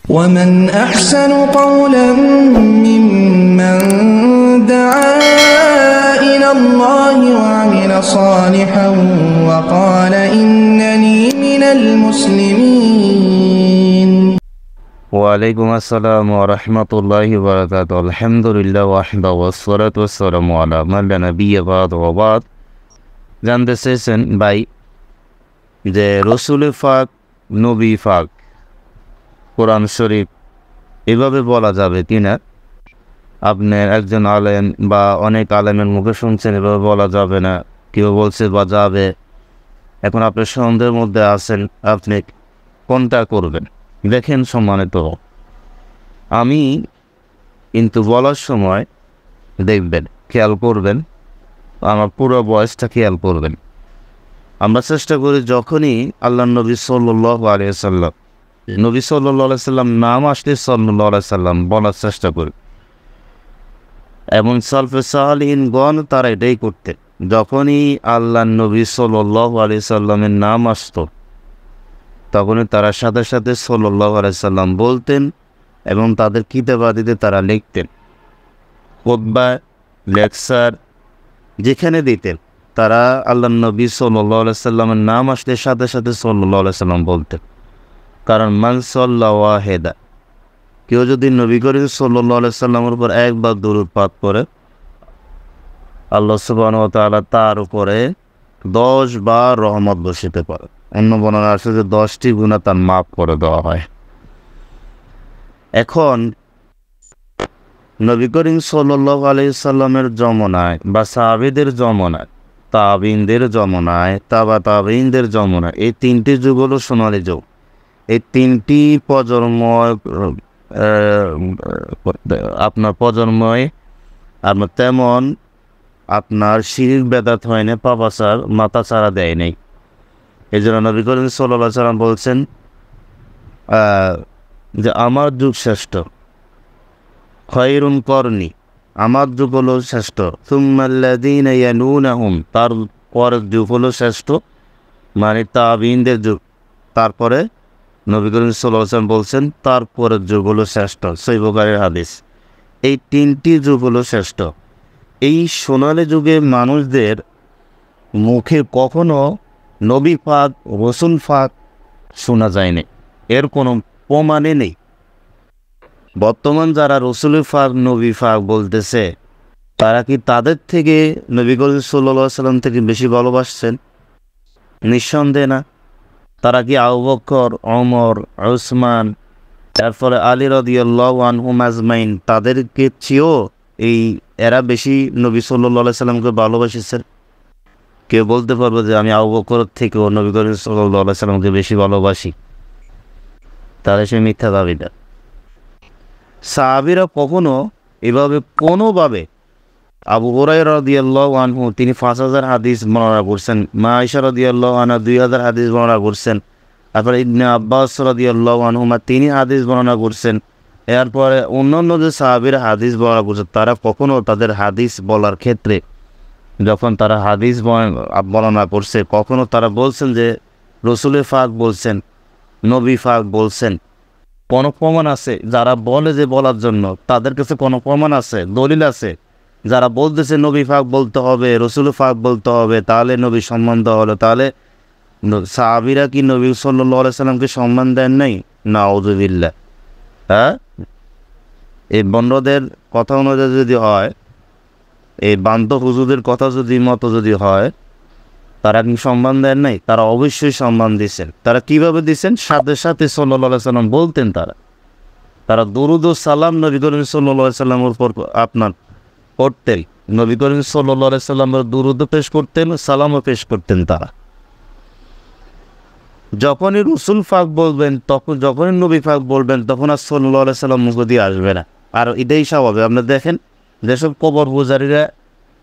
ومن أحسن قولا ممن دعا إلى الله وعمل صالحا وقال إنني من المسلمين. ওয়ালাইকুম আসসালাম ওয়া রাহমাতুল্লাহি ওয়া বারাকাতুহু। আলহামদুলিল্লাহ ওয়াহদাহু ওয়াসসালাতু ওয়াসসালামু আলা মান লা নাবিয়্যা বা'দু ওয়া বা'দ। জানতে চেয়েছেন ভাই যে রসুল পাক, নবী পাক, কোরআন শরীফ এভাবে বলা যাবে কিনা? আপনি একজন আলেম বা অনেক আলেমের মুখে শুনছেন এভাবে বলা যাবে না, কেউ বলছে বা যাবে। এখন আপনি সন্দেহের মধ্যে আছেন, আপনি কোনটা করবেন? দেখেন সম্মানিত, আমি কিন্তু বলার সময় দেখবেন, খেয়াল করবেন, আমার পুরো বয়সটা খেয়াল করবেন। আমরা চেষ্টা করি যখনই আল্লাহ নবী সাল্লাল্লাহু আলাইহি ওয়াসাল্লাম, নবী সাল্লাল্লাহু আলাইহি ওয়াসাল্লাম নাম আসলে সাল্লাল্লাহু আলাইহি ওয়াসাল্লাম বলার চেষ্টা করি। এবং সালফে সালিহিনগণ তারা এটাই করতেন, যখনই আল্লাহ নবী সাল্লাল্লাহু আলাইহি ওয়াসাল্লামের নাম আসতো তখনই তারা সাথে সাথে সাল্লাল্লাহু আলাইহি ওয়াসাল্লাম বলতেন এবং তাদের কিতাবাদিতে তারা লিখতেন। খুতবা, লেকচার যেখানে দিতেন তারা আল্লাহ নবী সাল্লাল্লাহু আলাইহি ওয়াসাল্লামের নাম আসলে সাথে সাথে সাল্লাল্লাহু আলাইহি ওয়াসাল্লাম বলতেন। কারণ মান সাল্লা ওয়াহিদা, কেউ যদি নবী করিম সাল্লাল্লাহু আলাইহি ওয়াসাল্লামের উপর একবার দুরূদ পাঠ করে আল্লাহ সুবহানাহু ওয়া তাআলা তার উপরে 10 বার রহমত বর্ষিতে পারে। অন্য বর্ণনা আছে যে 10টি গুনাহ তার মাফ করে দেওয়া হয়। এখন নবী করিম সাল্লাল্লাহু আলাইহি ওয়াসাল্লামের জমানায় বা সাহাবীদের জমানায়, তাবিনদের জমানায়, তাবিনদের জমানায়, এই তিনটি যুগ হলো সোনালী যুগ। এই তিনটি প্রজন্ময় আপনার প্রজন্ময় আপনার তেমন আপনার শিরক বেদাত হয় না, পাপাচার মাথা চারা দেয় নাই। এই জন্য নবী করিম সাল্লাল্লাহু আলাইহি ওয়াসাল্লাম বলছেন যে আমার যুগ শ্রেষ্ঠ, খায়রুন করনি, আমার যুগ হলো শ্রেষ্ঠ, সুম্মাল্লাযীনা ইয়ালুনাহুম, তার পরের যুগ হলো শ্রেষ্ঠ, মানে তাবিনদের যুগ। তারপরে নবী করিম সাল্লাল্লাহু আলাইহি ওয়াসাল্লাম বলছেন তারপরের যুগ হলো শ্রেষ্ঠ, সহিহ বুখারীর হাদিস। এই তিনটি যুগ হলো শ্রেষ্ঠ। এই সোনালী যুগে মানুষদের মুখে কখনো নবী পাক, রসুল পাক শোনা যায়নি, এর কোনো প্রমাণই নেই। বর্তমান যারা রসুল পাক, নবী পাক বলতেছে, তারা কি তাদের থেকে নবী করিম সাল্লাল্লাহু আলাইহি ওয়াসাল্লাম থেকে বেশি ভালোবাসছেন? নিঃসন্দেহে না। তারা কি আবু বকর, ওমর, উসমান, তারপরে আলী রাদিয়াল্লাহু আনহুম আজমাইন, তাদেরকে চেয়েও এরা বেশি নবী সাল্লাল্লাহু আলাইহি ওয়াসাল্লামকে ভালোবাসেছেন? কেউ বলতে পারবে যে আমি আবু বকর থেকেও নবী করিম সাল্লাল্লাহু আলাইহি ওয়াসাল্লামকে বেশি ভালোবাসি? তাহলে সে মিথ্যা দাবিদার। সাহাবীরা কখনো এভাবে কোনোভাবে, আবু হুরায়রা রাদিয়াল্লাহু আনহু তিনি 5000 হাদিস বর্ণনা করছেন, মা আয়েশা রাদিয়াল্লাহু আনহা 2000 হাদিস বর্ণনা করছেন, তারপরে ইবনে আব্বাস রাদিয়াল্লাহু আনহুমা তিনি হাদিস বর্ণনা করছেন। এরপরে অন্যান্য যে সাহাবীরা হাদিস বর্ণনা করছেন, তারা কখনো তাদের হাদিস বলার ক্ষেত্রে যখন তারা হাদিস বর্ণনা করছে, কখনো তারা বলছেন যে রসুল পাক বলছেন, নবী পাক বলছেন। কোনো প্রমাণ আছে? যারা বলে যে বলার জন্য, তাদের কাছে কোনো প্রমাণ আছে, দলিল আছে? যারা বলতেছে নবী পাক বলতে হবে, রসুল পাক বলতে হবে, তাহলে নবী সম্মান দেওয়া হলো, তাহলে সাহাবীরা কি নবী সাল্লাল্লাহু আলাইহি ওয়াসাল্লামকে সম্মান দেন নাই? নাউযুবিল্লাহ। হ্যাঁ, এই বন্ডদের কথা অনুযায়ী যদি হয়, এই বান্ত হুজুরদের কথা মতো যদি হয়, তারা কি সম্মান দেন নাই? তারা অবশ্যই সম্মান দিয়েছেন। তারা কিভাবে দিয়েছেন? সাথে সাথে সাল্লাল্লাহু আলাইহি ওয়াসাল্লাম বলতেন, তারা দুরূদ ও সালাম নবী করিম সাল্লাল্লাহু আলাইহি ওয়াসাল্লামের উপর আপনার করতেন। নবী করিম সাল্লাল্লাহু আলাইহি ওয়াসাল্লামের দুরূদ পেশ করতেন, সালামও পেশ করতেন। তারা যখনই রসুল পাক বলবেন, যখনই নবী পাক বলবেন, তখন আর সাল্লাল্লাহু আলাইহি ওয়াসাল্লাম মুখ দিয়ে আসবে না। আর এটাই স্বাভাবিক। আপনি দেখেন যেসব কবর পূজারীরা,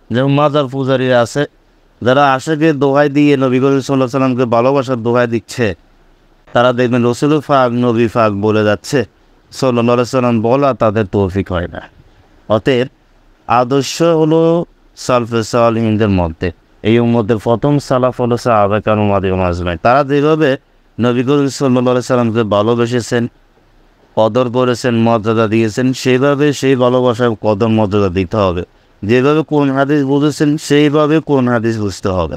যেমন মাজার পূজারীরা আছে, যারা আশেকে দোহাই দিয়ে নবী করিম সাল্লাল্লাহু আলাইহি ওয়াসাল্লামকে ভালোবাসার দোহাই দিচ্ছে, তারা দেখবেন রসুল পাক, নবী পাক বলে যাচ্ছে, সাল্লাল্লাহু আলাইহি ওয়াসাল্লাম বলা তাদের তৌফিক হয় না। অতএব আদর্শ হলো সালফে সালিহিনদের মধ্যে। এই উম্মতের প্রথম সালাফ হলো সাহাবা কেরাম রাদিয়াল্লাহু আনহুম। তারা যেভাবে নবী করিম সাল্লাল্লাহু আলাইহি ওয়াসাল্লামকে ভালোবেসেছেন, কদর করেছেন, মর্যাদা দিয়েছেন, সেইভাবে সেই ভালোবাসার কদর মর্যাদা দিতে হবে। যেভাবে কোন হাদিস বুঝেছেন সেইভাবে কোন হাদিস বুঝতে হবে।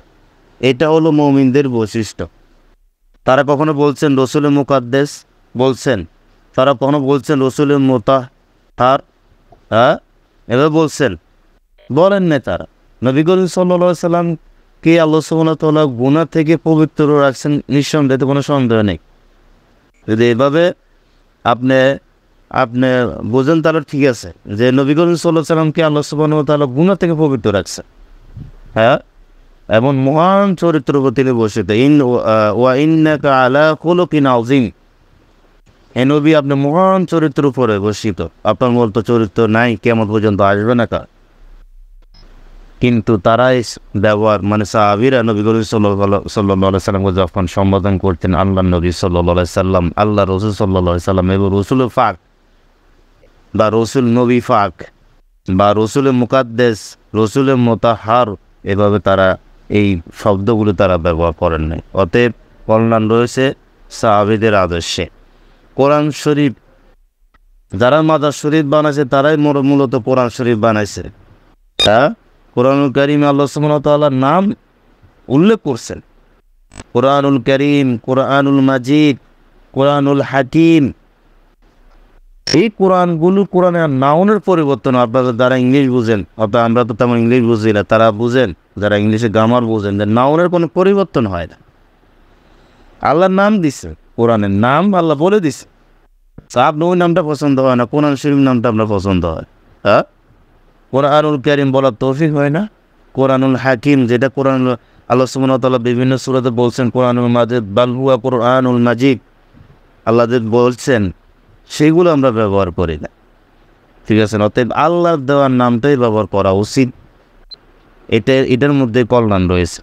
এটা হলো মুমিনদের বৈশিষ্ট্য। তারা কখনো বলছেন রসুলের মুকাদ্দেস বলছেন, তারা কখনো বলছেন রসুলের মুতাহহার, হ্যাঁ এভাবে বলছেন, বলেন না। তারা নবী করিম সাল্লাল্লাহু আলাইহি সাল্লামকে আল্লাহ সুবহানাহু ওয়া তাআলা গুনাহ থেকে পবিত্র রাখছেন, নিঃসন্দেহে কোনো সন্দেহ নেই। যদি এভাবে আপনি আপনি বোঝেন তাহলে ঠিক আছে যে নবী করিম সাল্লাল্লাহু আলাইহি সাল্লামকে আল্লাহ সুবহানাহু ওয়া তাআলা গুনাহ থেকে পবিত্র রাখছেন, হ্যাঁ, এমন মহান চরিত্র তিনি বসিত। ওয়া ইন্নাকা আলা খুলুকিন আযীম, হে নবী আপনি মহান চরিত্র উপরে বসিত, আপনার মতো চরিত্র নাই, কিয়ামত পর্যন্ত আসবে না কার। কিন্তু তারাই ব্যবহার মানে সাহাবীরা নবী করিম সাল্লাল্লাহু আলাইহি সাল্লামকে যখন সম্বোধন করতেন আল্লাহ নবী সাল্লাল্লাহু আলাইহি সাল্লাম, আল্লাহ রসুল সাল্লাল্লাহু আলাইহি সাল্লাম এবং রসুল ফাক বা রসুল নবী ফাক বা রসুলের মুকাদ্দেস, রসুলের মুতাহহার, এভাবে তারা এই শব্দগুলো তারা ব্যবহার করেন নাই। অতএব কল্যাণ রয়েছে সাহাবীদের আদর্শে। কোরআন শরীফ যারা মাদার শরীফ বানাইছে তারাই মূলত কোরআন শরীফ বানাইছে। হ্যাঁ, কোরআনুল কারীমে আল্লাহ সুবহানাহু ওয়া তাআলার নাম উল্লেখ করছেন। কোরআনুল কারীম, কোরআনুল মাজিদ, কোরআনুল হাকিম, এই কোরআনগুলো কোরআনের নাউনের পরিবর্তন। আপনারা যারা ইংলিশ বুঝেন, অর্থাৎ আমরা তো তেমন ইংলিশ বুঝি না, তারা বুঝেন, যারা ইংলিশে গ্রামার বুঝেন, যে নাউনের কোনো পরিবর্তন হয় না। আল্লাহর নাম দিছে, কোরআনের নাম আল্লাহ বলে দিছে। আপনার ওই নামটা পছন্দ হয় না, কোরআন শরীফ নামটা আপনার পছন্দ হয়। হ্যাঁ, কোরআনুল কারীম বলার তৌফিক হয় না। কোরআনুল হাকিম, যেটা কোরআন আল্লাহ সুবহানাহু ওয়া তাআলা বিভিন্ন সূরাতে বলছেন, কোরআনুল মাজিদ বাল হুয়া কোরআনুল মাজিদ আল্লাহ যে বলছেন, সেগুলো আমরা ব্যবহার করি না। ঠিক আছে, অতএব আল্লাহর দেওয়ার নামটাই ব্যবহার করা উচিত। এটার মধ্যে কল্যাণ রয়েছে।